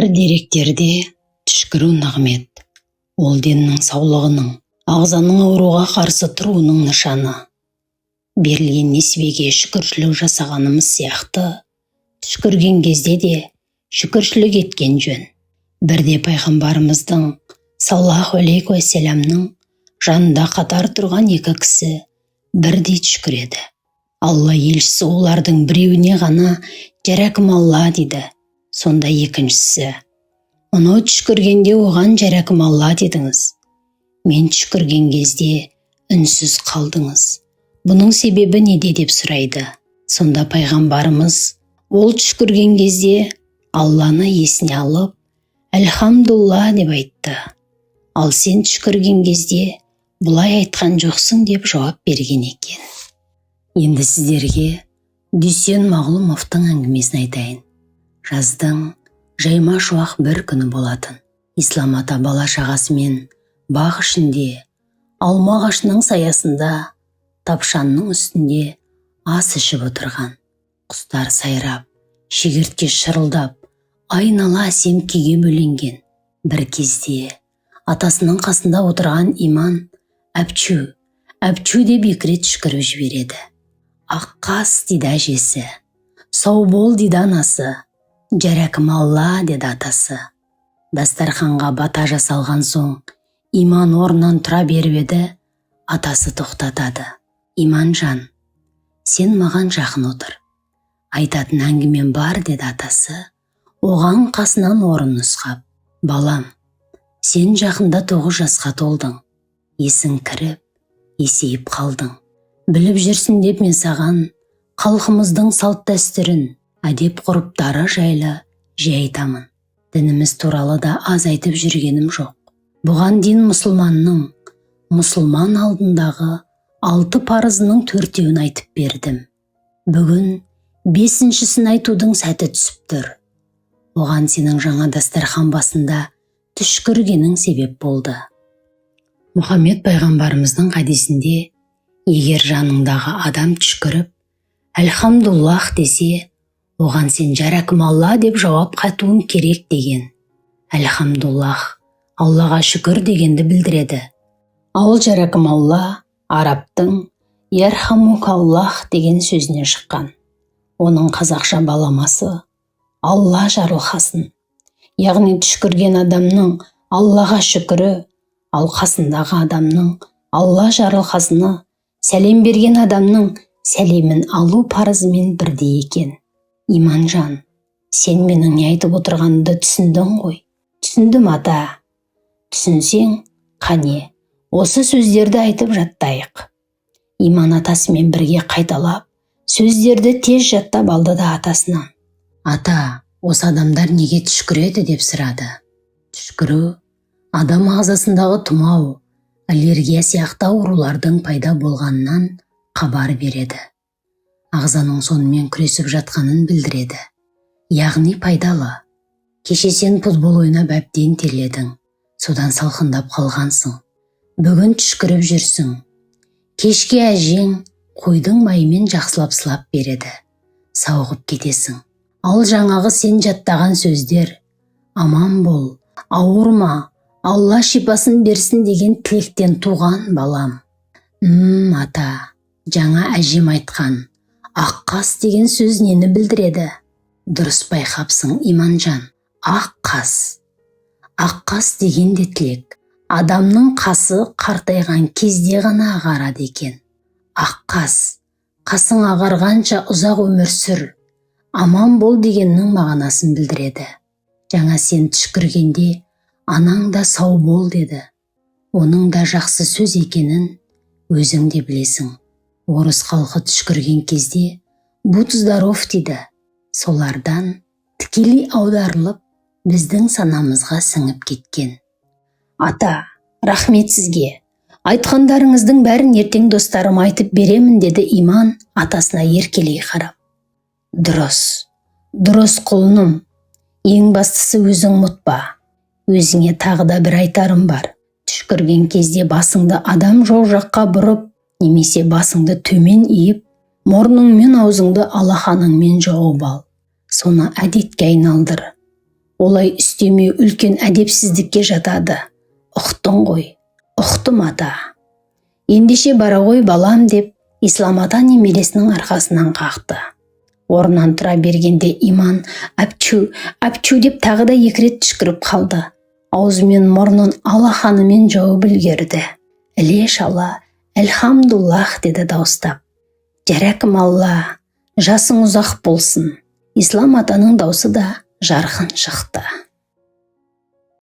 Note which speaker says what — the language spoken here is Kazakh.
Speaker 1: Бір деректерде түшкіру нығмет, ол деннің саулығының, ағзаның ауруға қарсы тұруының нышаны. Берілген несібеге шүкіршілік жасағанымыз сияқты, түшкірген кезде де шүкіршілік еткен жөн. Бірде пайғамбарымыздың саллаллаху алейхи уассаламның жанында қатар тұрған екі кісі бірдей түшкіреді. Алла елшісі олардың біреуіне ғана «Жаракымалла» дейді. Сонда екіншісі: «Мынау түшкіргенде оған жаракымалла дедіңіз. Мен түшкірген кезде үнсіз қалдыңыз. Бұның себебі неде?» деп сұрайды. Сонда пайғамбарымыз ол түшкірген кезде Алланы есіне алып, «Әлхамдулла» деп айтты. Ал сен түшкірген кезде бұлай айтқан жоқсың деп жауап берген екен. Енді сіздерге Дүйсен Мағлұмовтың әңгімесін айтайын. Жаздың жайма шуақ бір күні болатын. Ислам ата бала шағасымен бақ ішінде, алма ағашының саясында, тапшанның үстінде ас ішіп отырған. Құстар сайрап, шегіртке шырылдап, айнала әсем күйге бөленген. Бір кезде атасының қасында отырған Иман «Әпчу, әпчу» деп екі рет түшкіріп жібереді. «Аққас» дейді әжесі, «Сау бол» дейді анасы, «Жаракымалла» деді атасы. Дастарханға бата жасалған соң Иман орнынан тұра беріп еді, атасы тоқтатады. «Иманжан, сен маған жақын отыр. Айтатын әңгімем бар» деді атасы, оған қасынан орын нұсқап. «Балам, сен жақында 9 жасқа толдың. Есің кіріп, есейіп қалдың. Біліп жүрсің деп мен саған халқымыздың салт дәстүрін, әдеп ғұрыптары жайлы жай айтамын. Дініміз туралы да аз айтып жүргенім жоқ. Бұған дейін мұсылман алдындағы 6 парызының 4-еуін айтып бердім. Бүгін 5-шісін айтудың сәті түсіп тұр. Оған сенің жаңа дастархан басында түшкіргенің себеп болды. Мұхаммед пайғамбарымыздың хадисінде, егер жаныңдағы адам түшкіріп, «Әлхамдуллах» десе, оған сен «Жаракымалла» деп жауап қатуың керек деген. «Әлхамдуллах» Аллаға шүкір дегенді білдіреді. Ал «Жаракымалла» арабтың «Ярхамукаллах» деген сөзінен шыққан. Оның қазақша баламасы «Алла жарылқасын». Яғни түшкірген адамның Аллаға шүкірі, ал қасындағы адамның Алла жарылқасыны, сәлем берген адамның сәлемін алу парызымен бірдей екен. «Иманжан, сен менің не айтып отырғанымды түсіндің ғой?» «Түсіндім, ата». «Түсінсең, қане, осы сөздерді айтып жаттайық». Иман атасымен бірге қайталап, сөздерді тез жаттап алды да атасынан: «Ата, осы адамдар неге түшкіреді?» деп сұрады. Түшкіру адам ағзасындағы тұмау, аллергия сияқты аурулардың пайда болғанынан хабар береді. Ағзаның сонымен күресіп жатқанын білдіреді. Яғни пайдалы. Кеше сен футбол ойнап әбден терледің, содан салқындап қалғансың. Бүгін түшкіріп жүрсің. Кешке әжең қойдың майымен жақсылап сылап береді. Сауығып кетесің. Ал жаңағы сен жаттаған сөздер «Аман бол, ауырма, Алла шипасын берсін» деген тілектен туған, балам. Ата, жаңа әжем айтқан «Аққас» деген сөз нені білдіреді? Дұрыс байқапсың, Иманжан. Аққас. Аққас деген де тілек. Адамның қасы қартайған кезде ғана ағарады екен. Аққас. Қасың ағарғанша ұзақ өмір сүр. Аман бол дегеннің мағынасын білдіреді. Жаңа сен түшкіргенде анаң да сау бол деді. Оның да жақсы сөз екенін өзің де білесің. Орыс халқы түшкірген кезде «Будь здоров» дейді. Солардан тікелей аударылып біздің санамызға сіңіп кеткен. «Ата, рахмет сізге. Айтқандарыңыздың бәрін ертең достарым айтып беремін» деді Иман атасына еркелей қарап. «Дұрыс, дұрыс құлыным. Ең бастысы өзің ұмытпа. Өзіңе тағы да бір айтарым бар. Түшкірген кезде басыңды адам жоқ жаққа бұрып, немесе басыңды төмен иіп, мұрның мен аузыңды алақаныңмен жауып ал. Соны әдетке айналдыр. Олай істемеу үлкен әдепсіздікке жатады. Ұқтың ғой, ұқтым ата. Ендеше бара ғой балам деп, Ислам ата немересінің арқасынан қақты. Орнынан тұра бергенде Иман әпчу деп тағы да 2 рет түшкіріп қалды. Аузы мен мұрнын алақанымен жауып үлгерді. Іле-шала, әлхамдуллах деді дауыстап. Жаракым алла, жасың ұзақ болсын. Ислам атаның даусы да жарқын шықты.